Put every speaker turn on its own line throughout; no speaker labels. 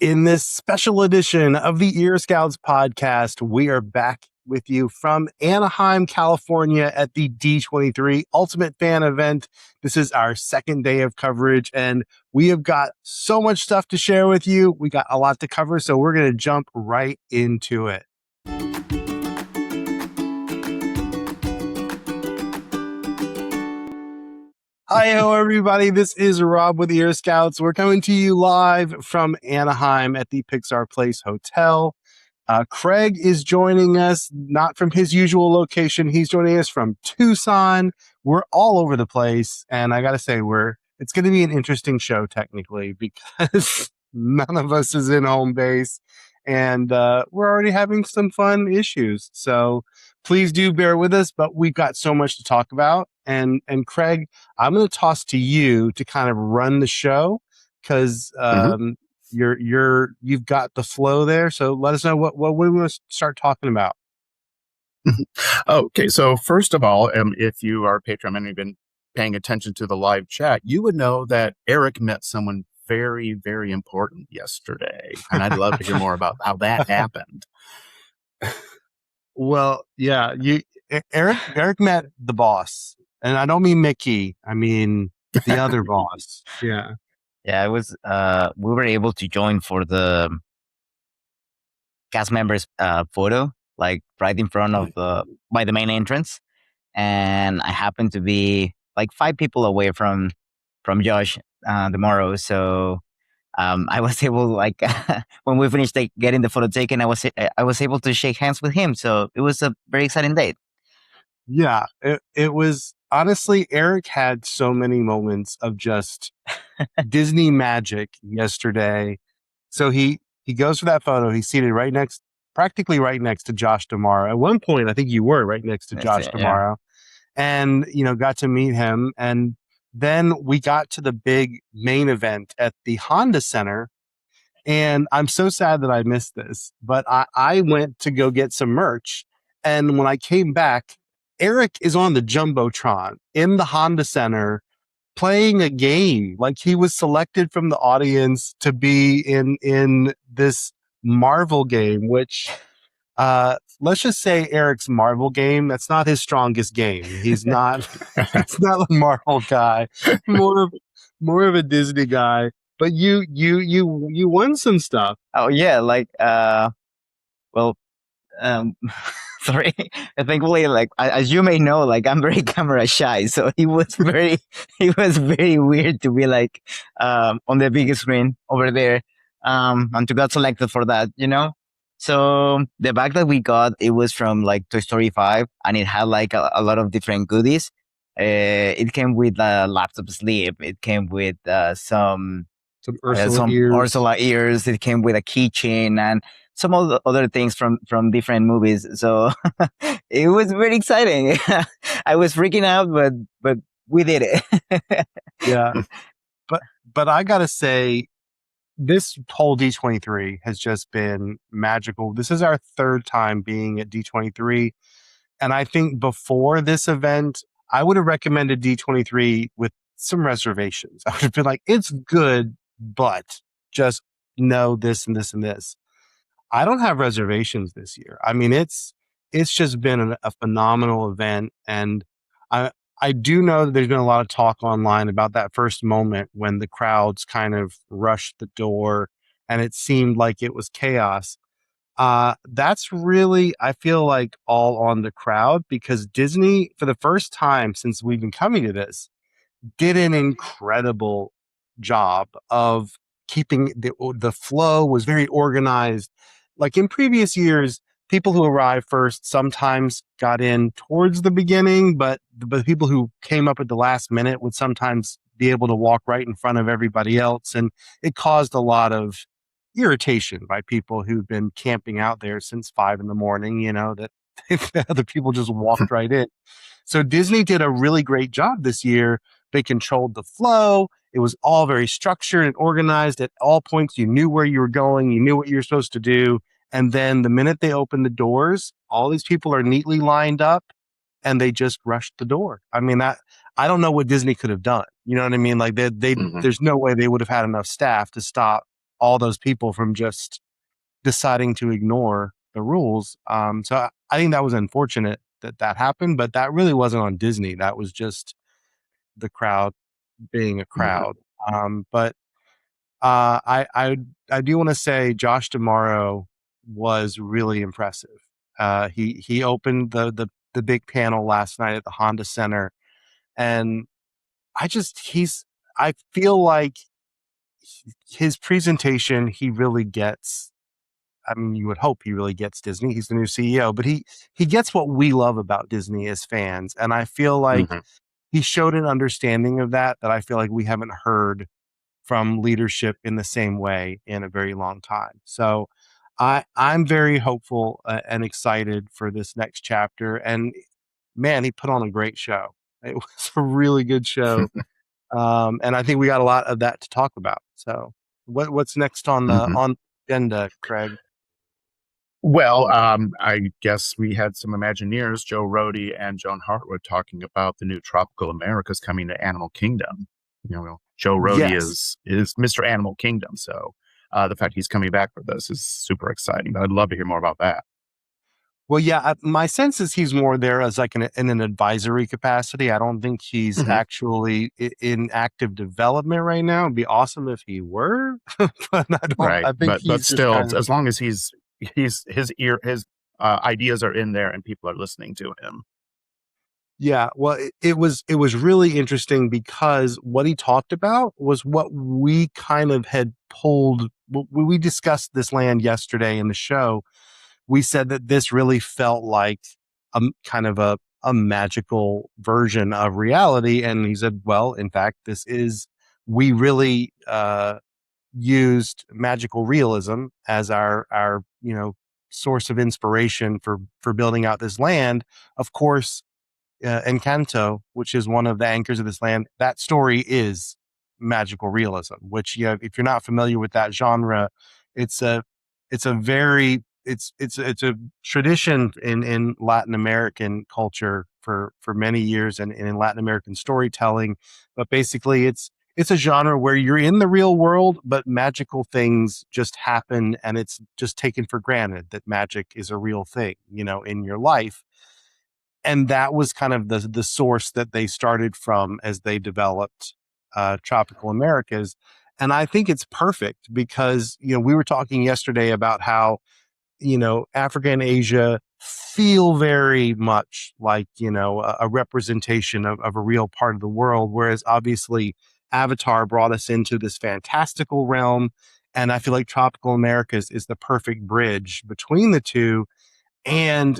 In this special edition of the Ear Scouts podcast, we are back with you from Anaheim, California at the D23 Ultimate Fan Event. This is our second day of coverage, and we have got so much stuff to share with you. We got a lot to cover, so we're going to jump right into it. Hi-ho, everybody. This is Rob with Ear Scouts. We're coming to you live from Anaheim at the Pixar Place Hotel. Craig is joining us, not from his usual location. He's joining us from Tucson. We're all over the place, and I got to say, it's going to be an interesting show technically because none of us is in home base, and we're already having some fun issues. So please do bear with us, but we've got so much to talk about. And Craig, I'm going to toss to you to kind of run the show because you've got the flow there. So let us know what we want to start talking about.
Okay, so first of all, if you are a patron and you've been paying attention to the live chat, you would know that Erick met someone very, very important yesterday, and I'd love to hear more about how that happened.
Well, yeah, Erick met the boss, and I don't mean Mickey. I mean the other boss. Yeah.
Yeah, it was. We were able to join for the cast members' photo, like right in front of by the main entrance, and I happened to be like 5 people away from Josh tomorrow, so I was able, like, when we finished getting the photo taken, I was able to shake hands with him, so it was a very exciting day.
Yeah, it was. Honestly, Erick had so many moments of just Disney magic yesterday. So he goes for that photo. He's seated practically right next to Josh D'Amaro. At one point, I think you were right next to Josh D'Amaro, and got to meet him. And then we got to the big main event at the Honda Center. And I'm so sad that I missed this, but I went to go get some merch. And when I came back, Erick is on the Jumbotron in the Honda Center playing a game. Like, he was selected from the audience to be in this Marvel game, which let's just say Erick's Marvel game, that's not his strongest game. He's not it's not a Marvel guy, more of a Disney guy. But you won some stuff.
Oh yeah, like sorry. Thankfully, like, as you may know, like, I'm very camera shy, so it was very weird to be like on the big screen over there, and to get selected for that, So the bag that we got, it was from like Toy Story 5, and it had like a lot of different goodies. It came with a laptop sleeve. It came with some Ursula ears. It came with a keychain and some other things from different movies. So it was very exciting. I was freaking out, but we did it.
Yeah. But I gotta say, this whole D23 has just been magical. This is our 3rd time being at D23. And I think before this event, I would have recommended D23 with some reservations. I would have been like, it's good, but just know this and this and this. I don't have reservations this year. I mean, it's just been a phenomenal event. And I do know that there's been a lot of talk online about that first moment when the crowds kind of rushed the door and it seemed like it was chaos. That's really, I feel like, all on the crowd, because Disney, for the first time since we've been coming to this, did an incredible job of keeping the flow. Was very organized. Like in previous years, people who arrived first sometimes got in towards the beginning, but the people who came up at the last minute would sometimes be able to walk right in front of everybody else. And it caused a lot of irritation by people who've been camping out there since 5 a.m, that other people just walked right in. So Disney did a really great job this year. They controlled the flow. It was all very structured and organized at all points. You knew where you were going. You knew what you were supposed to do. And then the minute they opened the doors, all these people are neatly lined up and they just rushed the door. I mean, I don't know what Disney could have done. You know what I mean? Like there's no way they would have had enough staff to stop all those people from just deciding to ignore the rules. So I think that was unfortunate that that happened, but that really wasn't on Disney. That was just the crowd being a
Yeah.
crowd. But I do want to say Josh Tomorrow was really impressive. He opened the big panel last night at the Honda Center, and I feel like his presentation, he really gets. I mean, you would hope he really gets Disney. He's the new CEO, but he gets what we love about Disney as fans, and I feel like
Mhm.
he showed an understanding of that I feel like we haven't heard from leadership in the same way in a very long time. So I'm very hopeful and excited for this next chapter. And man, he put on a great show. It was a really good show, and I think we got a lot of that to talk about. So what's next on
Mhm.
the agenda, Craig?
Well, I guess we had some Imagineers, Joe Rohde and Joan Hartwood, talking about the new Tropical Americas coming to Animal Kingdom. Joe Rohde
Yes.
is Mr. Animal Kingdom, so the fact he's coming back for this is super exciting. But I'd love to hear more about that.
Well, yeah, my sense is he's more there as like in an advisory capacity. I don't think he's
Mhm.
actually in active development right now. It'd be awesome if he were, but I don't.
Right,
I think
but
he's just
still,
kind of.
as long as his ideas are in there and people are listening to him.
Yeah, well, it was really interesting because what he talked about was what we kind of had pulled. We discussed this land yesterday in the show. We said that this really felt like a kind of a magical version of reality, and he said, well, in fact, this is we really used magical realism as our source of inspiration for building out this land. Of course, Encanto, which is one of the anchors of this land, that story is magical realism. Which, if you're not familiar with that genre, it's a it's a very it's a tradition in Latin American culture for many years, and in Latin American storytelling. But basically, it's a genre where you're in the real world, but magical things just happen, and it's just taken for granted that magic is a real thing, in your life. And that was kind of the source that they started from as they developed Tropical Americas. And I think it's perfect because we were talking yesterday about how Africa and Asia feel very much like a representation of a real part of the world, whereas obviously Avatar brought us into this fantastical realm. And I feel like Tropical Americas is the perfect bridge between the two. And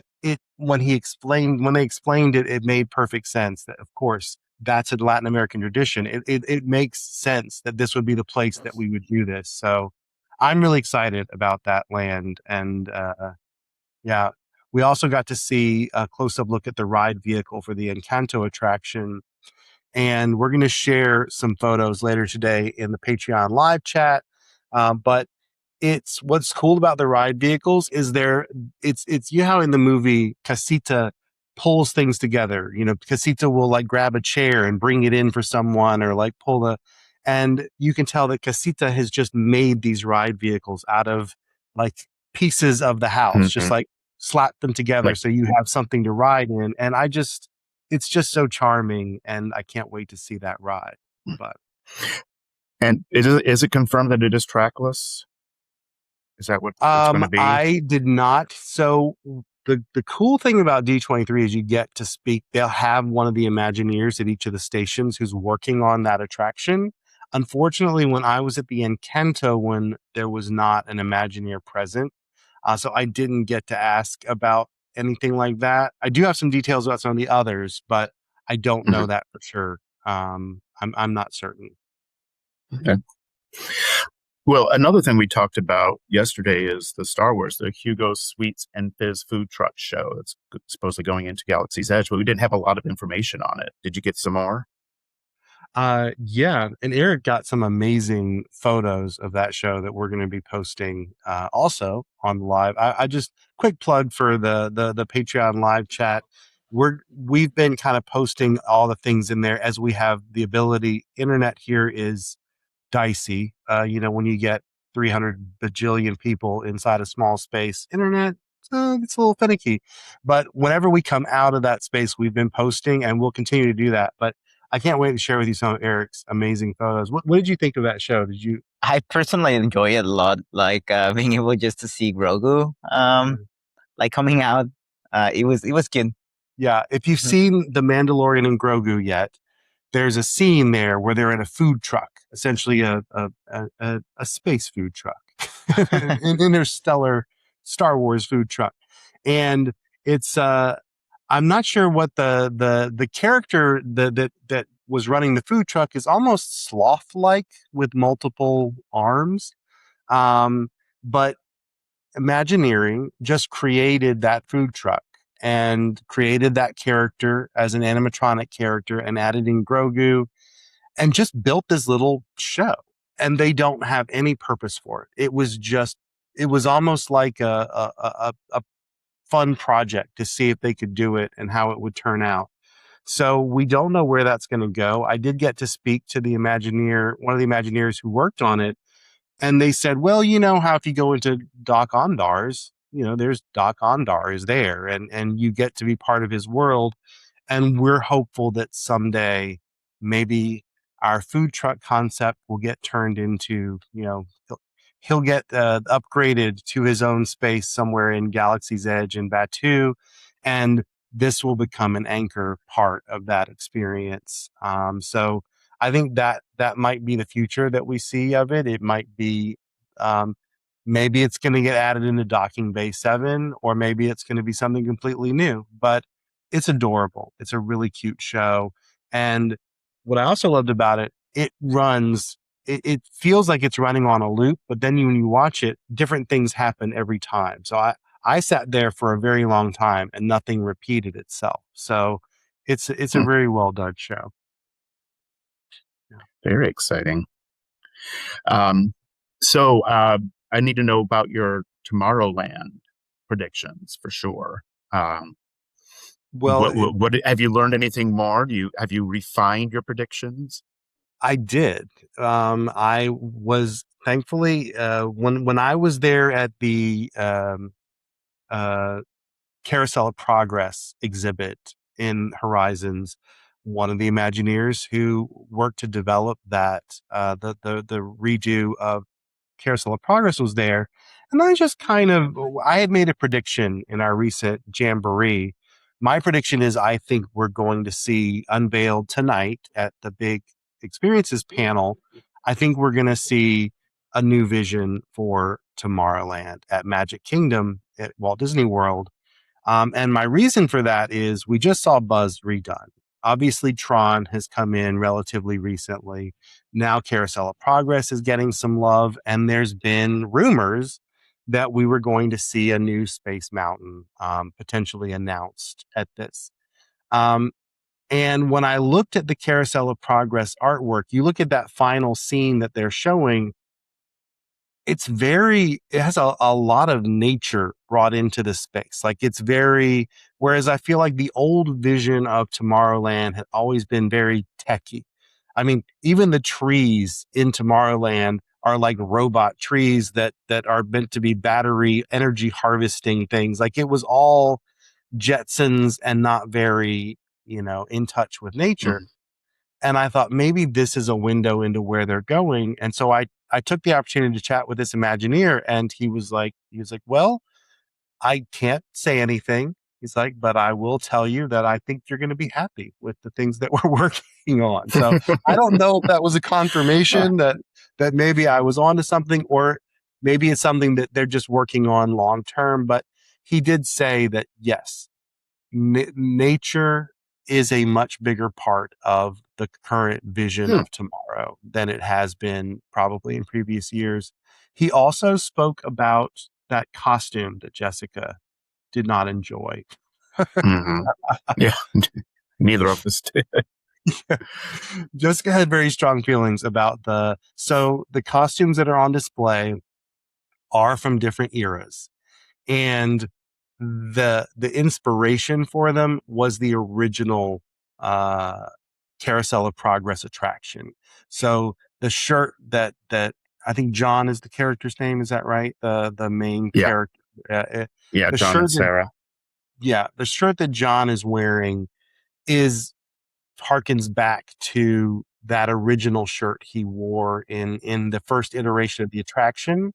when they explained it, it made perfect sense that, of course, that's a Latin American tradition. It makes sense that this would be the place that we would do this. So I'm really excited about that land. And yeah, we also got to see a close up look at the ride vehicle for the Encanto attraction. And we're going to share some photos later today in the Patreon live chat. But it's what's cool about the ride vehicles is it's how in the movie Casita pulls things together. Casita will like grab a chair and bring it in for someone, or like and you can tell that Casita has just made these ride vehicles out of like pieces of the house, just
Mhm.
like slap them together
Like,
so you have something to ride in. And it's just so charming, and I can't wait to see that ride. But
and is it confirmed that it is trackless? Is that what it's going to be?
I did not. So the cool thing about D23 is you get to speak. They'll have one of the Imagineers at each of the stations who's working on that attraction. Unfortunately, when I was at the Encanto, when there was not an Imagineer present, so I didn't get to ask about anything like that. I do have some details about some of the others, but I don't
Mhm.
know that for sure. I'm not certain.
Okay. Well, another thing we talked about yesterday is the Star Wars, the Hugo Sweets and Fizz food truck show that's supposedly going into Galaxy's Edge, but we didn't have a lot of information on it. Did you get some more?
Yeah, and Eric got some amazing photos of that show that we're going to be posting also on the live. I just quick plug for the Patreon live chat. We've been kind of posting all the things in there as we have the ability. Internet here is dicey. When you get 300 bajillion people inside a small space. Internet, it's a little finicky. But whenever we come out of that space, we've been posting and we'll continue to do that. But I can't wait to share with you some of Erick's amazing photos. What did you think of that show? Did you?
I personally enjoy it a lot, like being able just to see Grogu, like coming out. It was good.
Yeah, if you've seen The Mandalorian and Grogu yet, there's a scene there where they're in a food truck, essentially a space food truck, an interstellar Star Wars food truck, and it's I'm not sure what the character that was running the food truck is, almost sloth-like with multiple arms, but Imagineering just created that food truck and created that character as an animatronic character and added in Grogu and just built this little show. And they don't have any purpose for it. It was almost like a fun project to see if they could do it and how it would turn out. So we don't know where that's going to go. I did get to speak to the Imagineer, one of the Imagineers who worked on it. And they said, well, you know how if you go into Doc Ondar's, there's Doc Ondar is there and you get to be part of his world. And we're hopeful that someday maybe our food truck concept will get turned into, he'll get upgraded to his own space somewhere in Galaxy's Edge in Batuu. And this will become an anchor part of that experience. So I think that might be the future that we see of it. It might be, maybe it's going to get added into Docking Bay 7, or maybe it's going to be something completely new, but it's adorable. It's a really cute show. And what I also loved about it, it feels like it's running on a loop, but then when you watch it, different things happen every time. So I sat there for a very long time and nothing repeated itself. So it's a very well done show.
Very exciting. So I need to know about your Tomorrowland predictions for sure.
Well,
what have you learned anything more? Have you refined your predictions?
I did. I was thankfully when I was there at the Carousel of Progress exhibit in Horizons, one of the Imagineers who worked to develop that the redo of Carousel of Progress was there, and I had made a prediction in our recent Jamboree. My prediction is I think we're going to see unveiled tonight at the big experiences panel. I think we're going to see a new vision for Tomorrowland at Magic Kingdom at Walt Disney World. And my reason for that is we just saw Buzz redone. Obviously, Tron has come in relatively recently. Now Carousel of Progress is getting some love, and there's been rumors that we were going to see a new Space Mountain potentially announced at this. And when I looked at the Carousel of Progress artwork, you look at that final scene that they're showing, it has a lot of nature brought into the space. Like whereas I feel like the old vision of Tomorrowland had always been very techy. I mean, even the trees in Tomorrowland are like robot trees that are meant to be battery energy harvesting things. Like it was all Jetsons and not very, in touch with nature. And I thought maybe this is a window into where they're going. And so I took the opportunity to chat with this Imagineer, and he was like, well, I can't say anything. He's like, but I will tell you that I think you're going to be happy with the things that we're working on. So I don't know if that was a confirmation that maybe I was onto something, or maybe it's something that they're just working on long term. But he did say that, yes, nature is a much bigger part of the current vision of tomorrow than it has been probably in previous years. He also spoke about that costume that Jessica did not enjoy.
Yeah, neither of us did.
Yeah. Jessica had very strong feelings about the costumes that are on display are from different eras, and the inspiration for them was the original Carousel of Progress attraction. So the shirt that I think John is the character's name. Is that right? The main
Yeah.
character.
Yeah,
the
John
shirt
and Sarah.
the shirt that John is wearing is harkens back to that original shirt he wore in the first iteration of the attraction,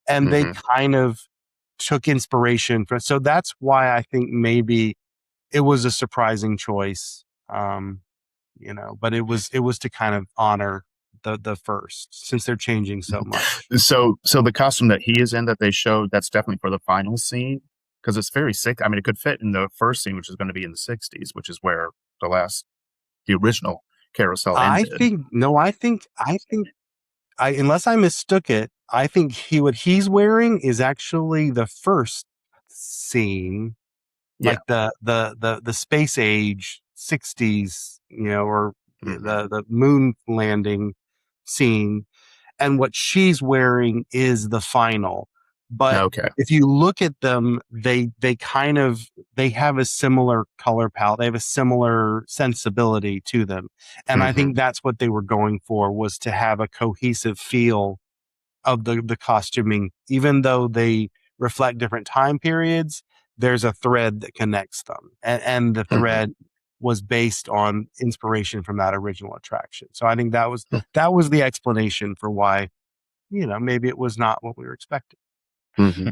and they
Mhm.
kind of took inspiration from. So that's why I think maybe it was a surprising choice. But it was to kind of honor the first, since they're changing so much.
So the costume that he is in that they showed, that's definitely for the final scene because it's very sick. I mean, it could fit in the first scene, which is going to be in the 60s, which is where the original carousel
I
ended.
think no, I think unless I mistook it, I think what he's wearing is actually the first scene,
Yeah.
like the space age 60s, or
Mhm.
the moon landing scene, and what she's wearing is the final. But
Okay.
if you look at them, they have a similar color palette. They have a similar sensibility to them. And I
Mhm.
think that's what they were going for, was to have a cohesive feel of the costuming. Even though they reflect different time periods, there's a thread that connects them. And the
Mhm.
thread was based on inspiration from that original attraction. So I think that was the explanation for why, maybe it was not what we were expecting.
Mhm.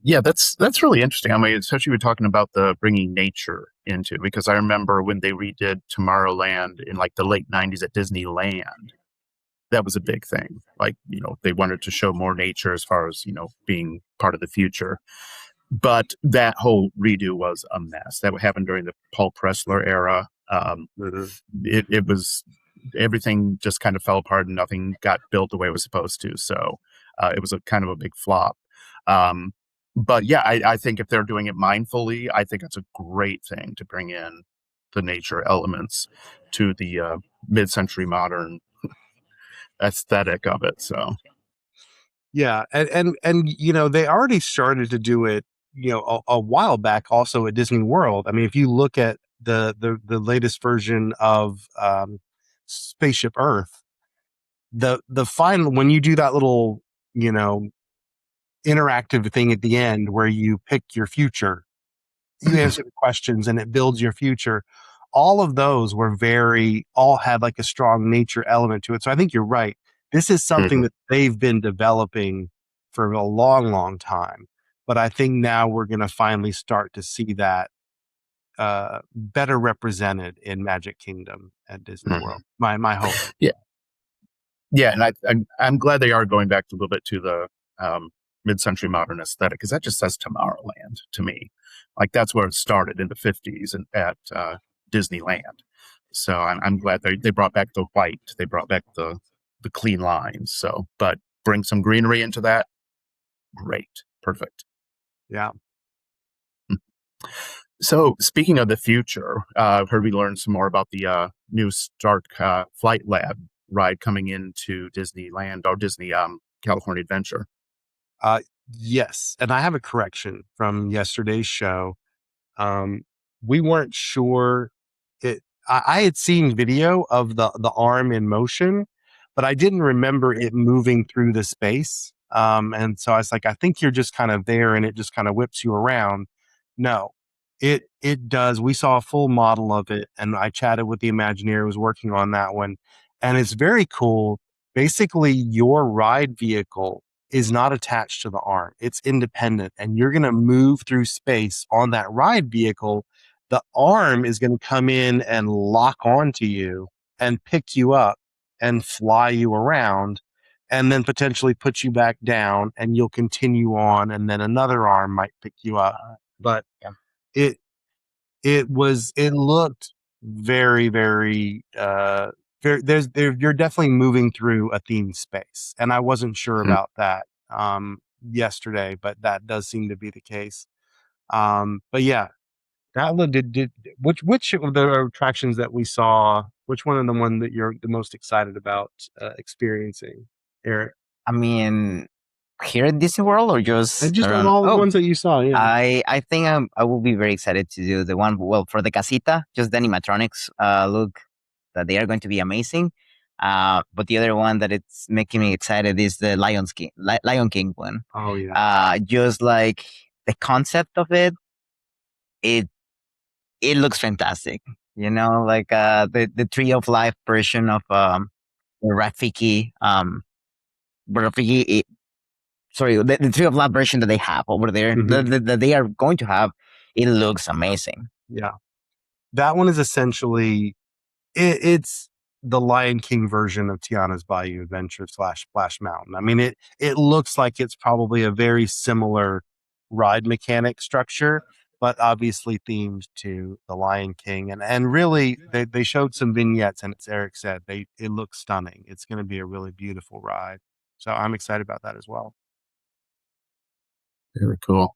Yeah, that's really interesting. I mean, especially we're talking about the bringing nature into, because I remember when they redid Tomorrowland in like the late 90s at Disneyland, that was a big thing. Like, they wanted to show more nature as far as, being part of the future. But that whole redo was a mess. That happened during the Paul Pressler era. It was, everything just kind of fell apart and nothing got built the way it was supposed to. So it was a kind of a big flop. Um, but yeah, I think if they're doing it mindfully, I think it's a great thing to bring in the nature elements to the mid-century modern aesthetic of it. So
Yeah, and they already started to do it, a while back, also at Disney World. I mean, if you look at the latest version of Spaceship Earth, the final, when you do that little, you know interactive thing at the end where you pick your future, you answer the questions and it builds your future. All of those all had like a strong nature element to it. So I think you're right. This is something
Mhm.
that they've been developing for a long, long time. But I think now we're going to finally start to see that better represented in Magic Kingdom at Disney
Mhm.
World. My hope.
Yeah, yeah, and I'm glad they are going back a little bit to the mid-century modern aesthetic, because that just says Tomorrowland to me. Like that's where it started in the 50s and at Disneyland. So I'm glad they brought back the white, they brought back the clean lines. So, but bring some greenery into that, great, perfect.
Yeah.
So speaking of the future, I've heard we learned some more about the new Stark Flight Lab ride coming into Disneyland or Disney California Adventure.
Uh, yes. And I have a correction from yesterday's show. Um, we weren't sure I had seen video of the arm in motion, but I didn't remember it moving through the space. And so I was like, I think you're just kind of there and it just kind of whips you around. No, it does. We saw a full model of it, and I chatted with the Imagineer who was working on that one. And it's very cool. Basically, your ride vehicle is not attached to the arm. It's independent, and you're going to move through space on that ride vehicle. The arm is going to come in and lock onto you and pick you up and fly you around, and then potentially put you back down, and you'll continue on, and then another arm might pick you up. But
Yeah.
it it looked very, very you're definitely moving through a themed space, and I wasn't sure
Mhm.
about that yesterday, but that does seem to be the case. But yeah, that look did which of the attractions that we saw, which one of the one that you're the most excited about experiencing, Eric?
I mean, here at Disney World or
And
just
just of
around?
all the
Oh,
ones that you saw, yeah.
I think I will be very excited to do the one, well, for the casita, just the animatronics look that they are going to be amazing. But the other one that it's making me excited is the Lion King one.
Oh yeah.
Just like the concept of it, it it looks fantastic. You know, like the Tree of Life version of Rafiki. Rafiki. Sorry, the Tree of Life version that they have over there,
Mhm.
that they are going to have, it looks amazing.
Yeah. That one is essentially it's the Lion King version of Tiana's Bayou Adventure / Splash Mountain. I mean, it looks like it's probably a very similar ride mechanic structure, but obviously themed to the Lion King. And really, they showed some vignettes, and as Eric said, it looks stunning. It's going to be a really beautiful ride. So I'm excited about that as well.
Very cool.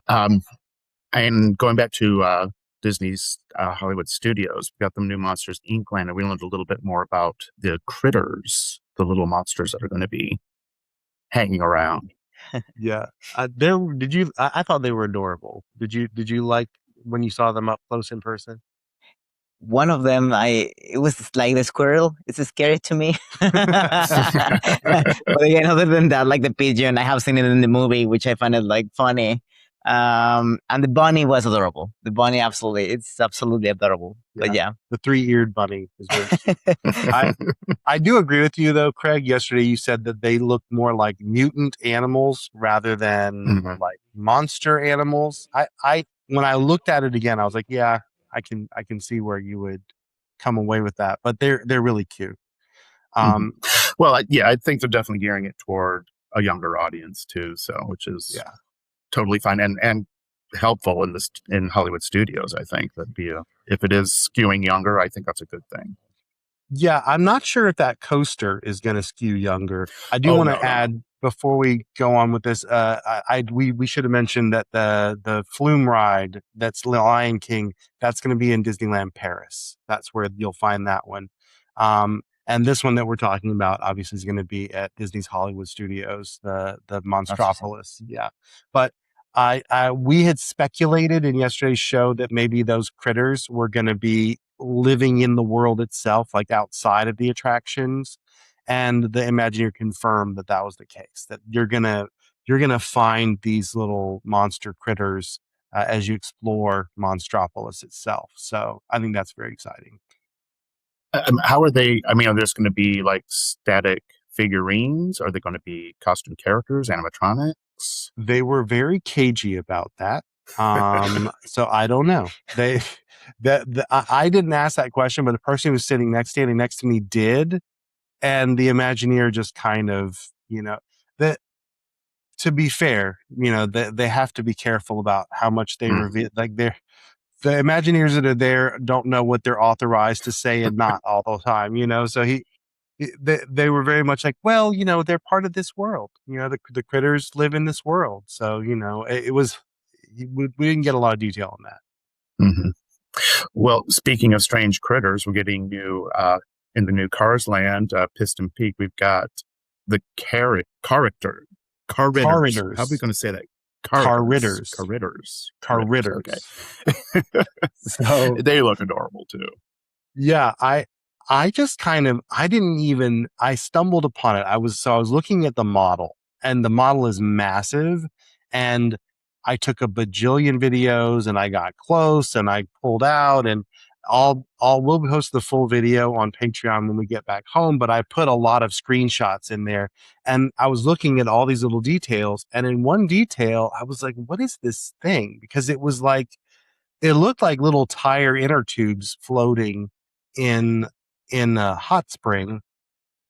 And going back to Disney's Hollywood Studios, we got the new Monsters Inc. land, and we learned a little bit more about the critters, the little monsters that are going to be hanging around.
Yeah. I thought they were adorable. Did you like when you saw them up close in person?
One of them, it was like the squirrel. It's scary to me. But again, other than that, like the pigeon, I have seen it in the movie, which I find it like funny. And the bunny was adorable. The bunny, it's absolutely adorable. But yeah,
The 3-eared bunny is very cute. I do agree with you though, Craig. Yesterday you said that they look more like mutant animals rather than
Mhm.
like monster animals. I when I looked at it again, I was like, yeah, I can see where you would come away with that. But they're really cute.
Mhm. Well, yeah, I think they're definitely gearing it toward a younger audience too, so which is
Yeah.
totally fine and helpful in Hollywood studios. I think that'd be if it is skewing younger, I think that's a good thing.
Yeah, I'm not sure if that coaster is going to skew younger. I do
Oh
want
no,
to
no, no.
add before we go on with this. We should have mentioned that the flume ride that's Lion King, that's going to be in Disneyland Paris. That's where you'll find that one. And this one that we're talking about obviously is going to be at Disney's Hollywood Studios, the Monstropolis. Yeah, but we had speculated in yesterday's show that maybe those critters were going to be living in the world itself, like outside of the attractions. And the Imagineer confirmed that that was the case. That you're gonna find these little monster critters as you explore Monstropolis itself. So I think that's very exciting.
How are they? I mean, are there going to be like static figurines? Are they going to be costume characters, animatronics?
They were very cagey about that. So I don't know. I didn't ask that question, but the person who was standing next to me did, and the Imagineer just kind of, that to be fair, they have to be careful about how much they reveal. Like the Imagineers that are there don't know what they're authorized to say and not all the time. So they were very much like, well, they're part of this world. The critters live in this world. So, it was, we didn't get a lot of detail on that.
Mm-hmm. Well, speaking of strange critters, we're getting new in the new Cars Land, Piston Peak. We've got the characters. How are we going to say that?
Carritters.
Okay.
So
they look adorable too.
Yeah, I just I stumbled upon it. I was looking at the model, and the model is massive, and I took a bajillion videos, and I got close, and I pulled out, and we'll post the full video on Patreon when we get back home, but I put a lot of screenshots in there, and I was looking at all these little details, and in one detail I was like, what is this thing? Because it looked like little tire inner tubes floating in a hot spring.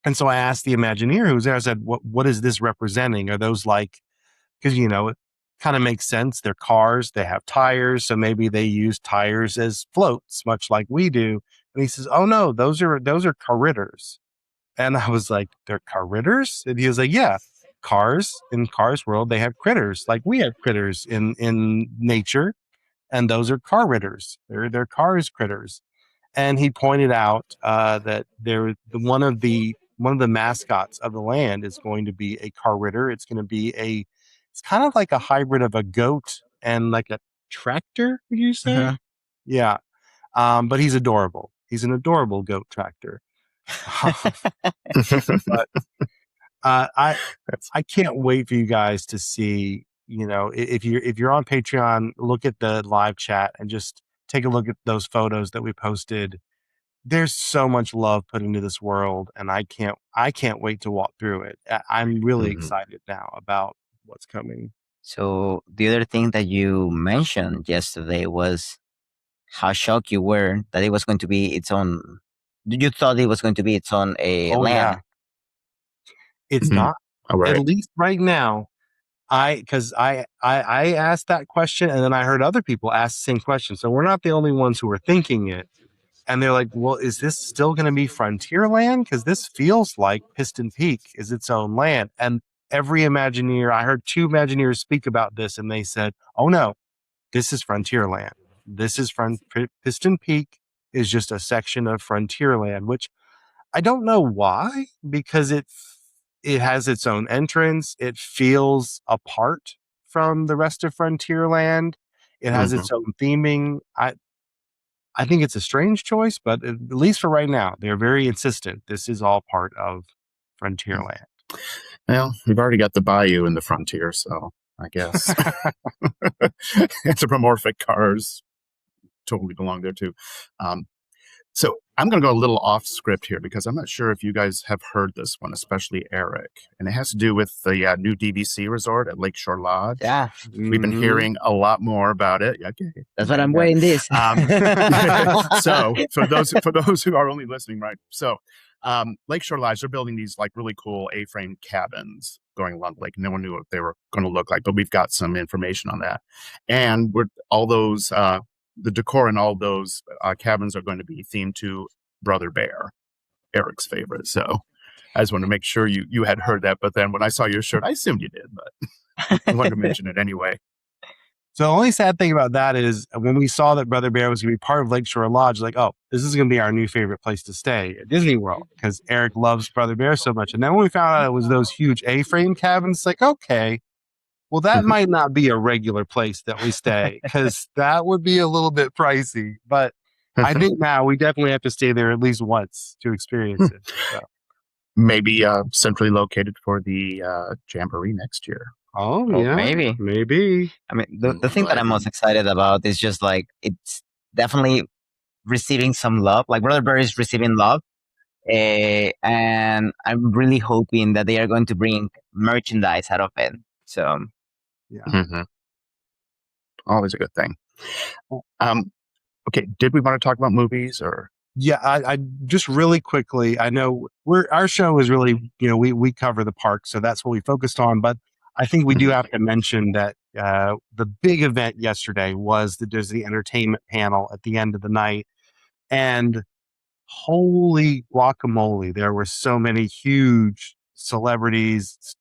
And so I asked the Imagineer who was there, I said, what is this representing? Are those like, because it kind of makes sense. They're cars, they have tires, so maybe they use tires as floats, much like we do. And he says, oh no, those are carritters. And I was like, they're critters? And he was like, yeah, cars in Cars World, they have critters, like we have critters in nature, and those are carritters. They're cars critters. And he pointed out that one of the mascots of the land is going to be a carritter. It's kind of like a hybrid of a goat and like a tractor. Would you say?
Uh-huh.
Yeah. But he's adorable. He's an adorable goat tractor. But I can't wait for you guys to see. If you're on Patreon, look at the live chat and just take a look at those photos that we posted. There's so much love put into this world, and I can't wait to walk through it. I'm really excited now about what's coming.
So the other thing that you mentioned yesterday was how shocked you were that it was going to be its own. You thought it was going to be its own
Oh
land.
yeah, it's
Mhm.
not.
All right.
At least right now, because I asked that question, and then I heard other people ask the same question. So we're not the only ones who are thinking it. And they're like, well, is this still going to be Frontierland? Because this feels like Piston Peak is its own land. And every Imagineer, I heard 2 Imagineers speak about this, and they said, oh no, this is Frontierland. This is Piston Peak is just a section of Frontierland, which I don't know why, because it has its own entrance. It feels apart from the rest of Frontierland. It has its own theming. I think it's a strange choice, but at least for right now, they're very insistent. This is all part of Frontierland.
Well, we've already got the bayou in the frontier, so I guess anthropomorphic cars totally belong there too. So I'm going to go a little off script here because I'm not sure if you guys have heard this one, especially Eric, and it has to do with the new DVC resort at Lakeshore Lodge.
Yeah,
We've been hearing a lot more about it. Okay,
that's what I'm waiting this.
So for those who are only listening, right? So Lakeshore Lodge, they're building these like really cool A-frame cabins going along the lake. No one knew what they were going to look like, but we've got some information on that, and all those. The decor in all those cabins are going to be themed to Brother Bear, Eric's favorite. So I just wanted to make sure you had heard that. But then when I saw your shirt, I assumed you did, but I wanted to mention it anyway.
So the only sad thing about that is when we saw that Brother Bear was going to be part of Lakeshore Lodge, like, oh, this is going to be our new favorite place to stay at Disney World because Eric loves Brother Bear so much. And then when we found out it was those huge A-frame cabins, it's like, okay, well, that might not be a regular place that we stay because that would be a little bit pricey. But I think now we definitely have to stay there at least once to experience it. So.
Maybe centrally located for the Jamboree next year.
Oh, yeah.
Maybe.
Maybe.
I mean, the thing that I'm most excited about is just like it's definitely receiving some love. Like Brother Bear is receiving love. And I'm really hoping that they are going to bring merchandise out of it. So,
yeah.
Always a good thing. Okay, did we want to talk about movies or?
Yeah, I just really quickly. I know our show is really, we cover the park, so that's what we focused on. But I think we do have to mention that the big event yesterday was the Disney Entertainment panel at the end of the night, and holy guacamole, there were so many huge celebrities.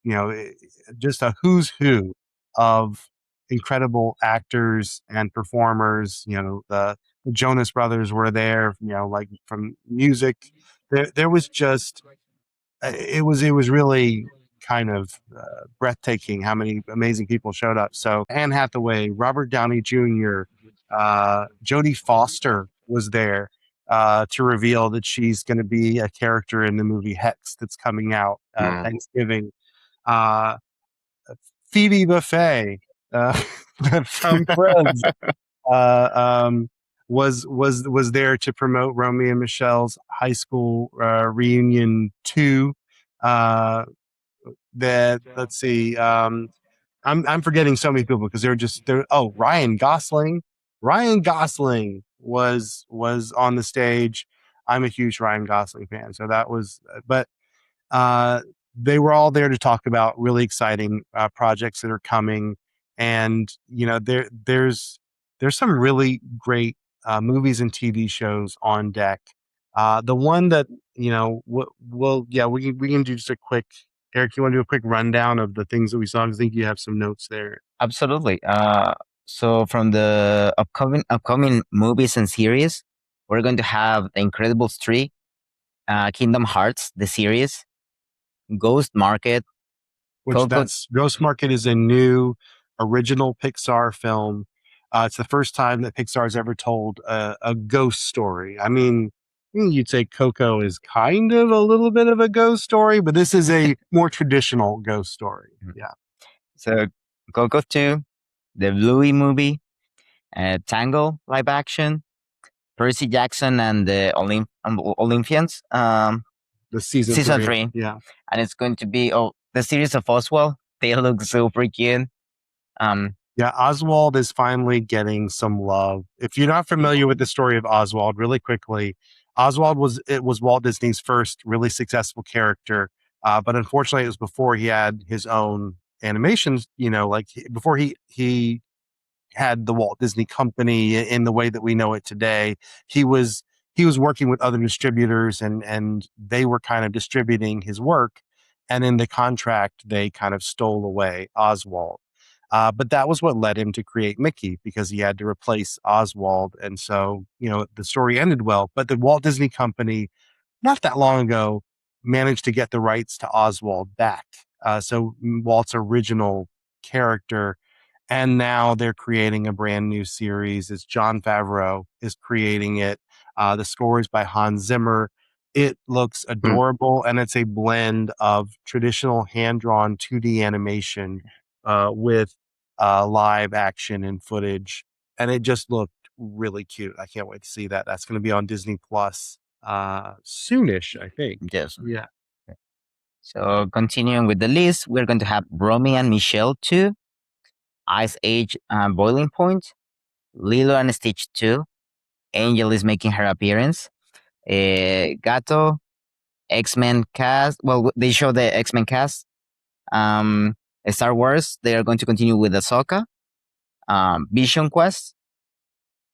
Just a who's who of incredible actors and performers. The Jonas Brothers were there, like from music. There was just, it was really kind of breathtaking how many amazing people showed up. So Anne Hathaway, Robert Downey Jr., Jodie Foster was there to reveal that she's going to be a character in the movie Hex that's coming out Thanksgiving. Phoebe Buffay from Friends was there to promote Romeo and Michelle's high school reunion 2. Let's see. I'm forgetting so many people because Ryan Gosling. Ryan Gosling was on the stage. I'm a huge Ryan Gosling fan, so that was. But they were all there to talk about really exciting projects that are coming, and there's some really great movies and TV shows on deck. The one that we can do just a quick. Eric, you want to do a quick rundown of the things that we saw? I think you have some notes there.
Absolutely. So from the upcoming movies and series, we're going to have The Incredibles 3, Kingdom Hearts, the series, Ghost Market.
Ghost Market is a new original Pixar film. It's the first time that Pixar has ever told a ghost story. I mean, you'd say Coco is kind of a little bit of a ghost story, but this is a more traditional ghost story. Yeah.
So Coco 2, the Bluey movie, Tango live action, Percy Jackson and the Olympians,
The season
season
3.
3.
Yeah.
And it's going to be the series of Oswald. They look super cute.
Yeah, Oswald is finally getting some love. If you're not familiar with the story of Oswald, really quickly, Oswald was Walt Disney's first really successful character, but unfortunately, it was before he had his own animations. Before he had the Walt Disney Company in the way that we know it today. He was working with other distributors, and they were kind of distributing his work. And in the contract, they kind of stole away Oswald. But that was what led him to create Mickey, because he had to replace Oswald. And so, the story ended well. But the Walt Disney Company, not that long ago, managed to get the rights to Oswald back. So Walt's original character, and now they're creating a brand new series. It's Jon Favreau is creating it. The score is by Hans Zimmer. It looks adorable, and it's a blend of traditional hand-drawn 2D animation with live action and footage, and it just looked really cute. I can't wait to see that. That's going to be on Disney Plus soonish, I think.
Yes.
Yeah.
So continuing with the list, we're going to have Romy and Michelle 2, Ice Age Boiling Point, Lilo and Stitch 2, Angel is making her appearance, Gato, X-Men cast. Well, they show the X-Men cast. Star Wars, they are going to continue with Ahsoka. Vision Quest.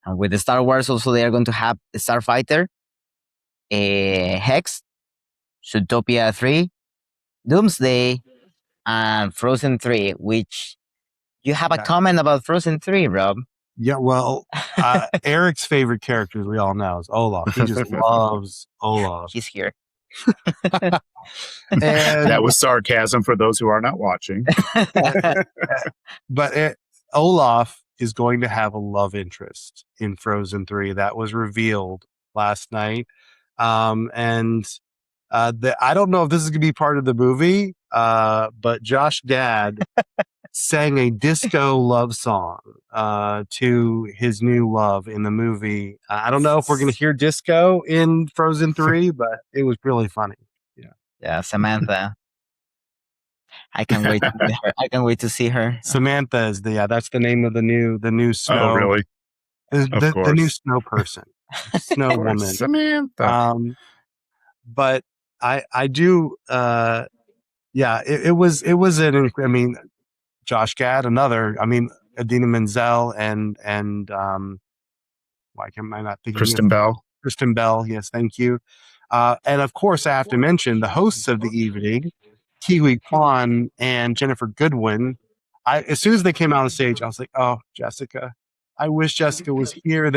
And with the Star Wars, also they are going to have Starfighter, Hex, Zootopia 3, Doomsday, and Frozen 3, which you have a comment about Frozen 3, Rob.
Yeah, well, Erick's favorite character, as we all know, is Olaf. He just loves Olaf.
He's here.
And
That was sarcasm for those who are not watching.
but Olaf is going to have a love interest in Frozen 3. That was revealed last night. And I don't know if this is going to be part of the movie, but Josh Gad sang a disco love song to his new love in the movie. I don't know if we're going to hear disco in Frozen 3, but it was really funny.
Yeah, Samantha. I can't wait to meet her. I can't wait to see her.
Samantha is that's the name of the new snow.
Oh, really?
The new snow person, snow woman,
Samantha.
But I do. It was I mean, Josh Gad, another. I mean, Adina Menzel and why am I not thinking?
Kristen Bell.
Kristen Bell, yes, thank you. And of course, I have to mention the hosts of the evening, Kiwi Kwan and Jennifer Goodwin. As soon as they came out on stage, I was like, "Oh, Jessica! I wish Jessica was here."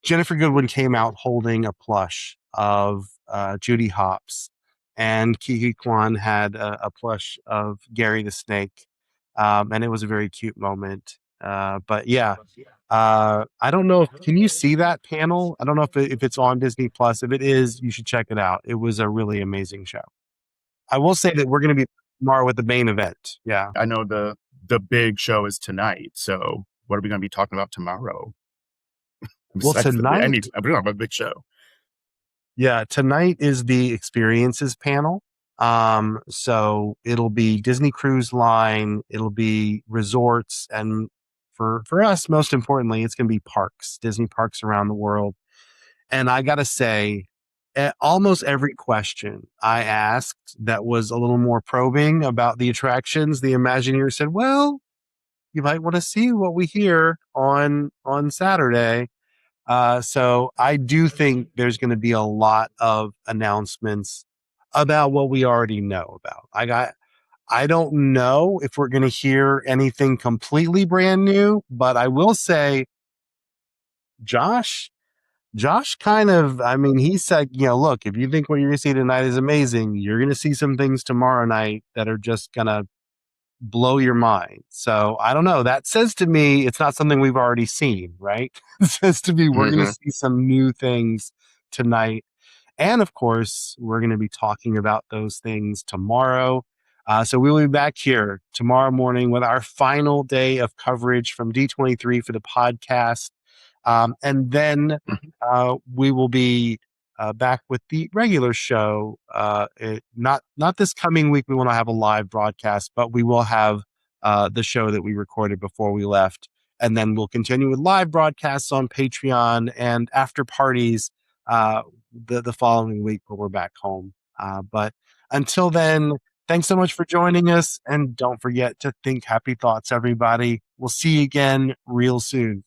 Jennifer Goodwin came out holding a plush of Judy Hopps, and Kiwi Kwan had a plush of Gary the Snake, and it was a very cute moment. But yeah. I don't know can you see that panel? I don't know if it's on Disney Plus. If it is, you should check it out. It was a really amazing show. I will say that we're going to be tomorrow with the main event. Yeah.
I know the big show is tonight. So what are we going to be talking about tomorrow?
Well, tonight,
we're talking about a big show.
Yeah, tonight is the experiences panel. So it'll be Disney Cruise Line, it'll be resorts, and for us, most importantly, it's going to be parks, Disney parks around the world. And I got to say, almost every question I asked that was a little more probing about the attractions, the Imagineer said, well, you might want to see what we hear on Saturday. So I do think there's going to be a lot of announcements about what we already know about. I don't know if we're going to hear anything completely brand new, but I will say Josh kind of, I mean, he said, look, if you think what you're going to see tonight is amazing, you're going to see some things tomorrow night that are just going to blow your mind. So I don't know. That says to me, it's not something we've already seen, right? It says to me, we're going to see some new things tonight. And of course, we're going to be talking about those things tomorrow. So we'll be back here tomorrow morning with our final day of coverage from D23 for the podcast. And then we will be back with the regular show. Not this coming week. We will not have a live broadcast, but we will have the show that we recorded before we left. And then we'll continue with live broadcasts on Patreon and after parties the following week when we're back home. But until then, thanks so much for joining us. And don't forget to think happy thoughts, everybody. We'll see you again real soon.